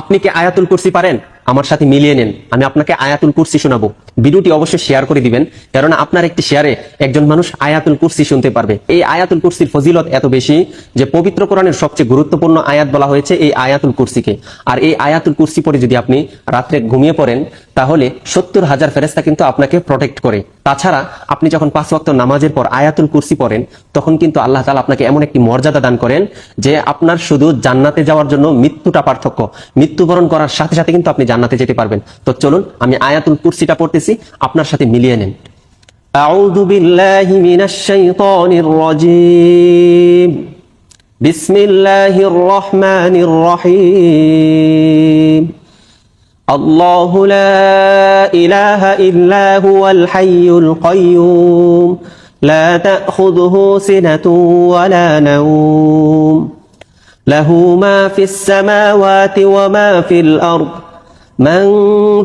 আপনি কি আয়াতুল কুরসি পারেন? আমার সাথে মিলিয়ে নেন, আমি আপনাকে আয়াতুল কুরসি শোনাবো। ভিডিওটি অবশ্যই শেয়ার করে দিবেন, কারণ আপনার একটি শেয়ারে একজন মানুষ আয়াতুল কুরসি শুনতে পারবে। এই আয়াতুল কুরসির ফজিলত এত বেশি যে পবিত্র কোরআনের সবচেয়ে গুরুত্বপূর্ণ আয়াত বলা হয়েছে এই আয়াতুল কুরসিকে। আর এই আয়াতুল কুরসি পড়ে যদি আপনি রাত্রে ঘুমিয়ে পড়েন, তাহলে 70,000 ফেরেশতা কিন্তু আপনাকে প্রোটেক্ট করে। তাছাড়া আপনি যখন 5 ওয়াক্ত নামাজের পর আয়াতুল কুরসি পড়েন, তখন কিন্তু আল্লাহ তাআলা আপনাকে এমন একটি মর্যাদা দান করেন যে আপনার শুধু জান্নাতে যাওয়ার জন্য মৃত্যুটা পার্থক্য। মৃত্যুবরণ করার সাথে সাথে কিন্তু আপনি জান্নাতে যেতে পারবেন। তো চলুন আমি আয়াতুল কুরসিটা পড়তেছি, আপনার সাথে মিলিয়ে নেন। আউযু বিল্লাহি মিনাশ শাইতানির রাজীম। বিসমিল্লাহির রহমানির রহিম। আল্লাহু লা ইলাহা ইল্লা হুয়াল হাইয়ুল কাইয়্যুম লা তাখুযুহু সিনাতুন ওয়া লা নাওম লাহু মা ফিস সামাওয়াতি ওয়া মা ফিল আরদ من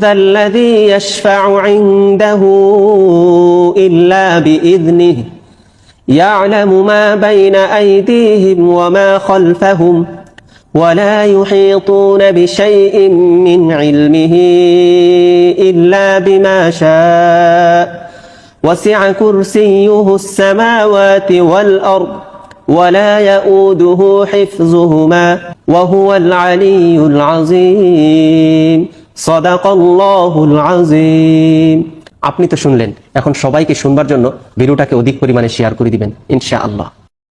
ذا الذي يشفع عنده إلا بإذنه يعلم ما بين أيديهم وما خلفهم ولا يحيطون بشيء من علمه إلا بما شاء وسع كرسيه السماوات والأرض ولا يؤوده حفظهما وهو العلي العظيم সাদাকাল্লাহুল আযীম। আপনি তো শুনলেন, এখন সবাইকে শুনবার জন্য ভিডিওটাকে অধিক পরিমাণে শেয়ার করে দিবেন ইনশাআল্লাহ।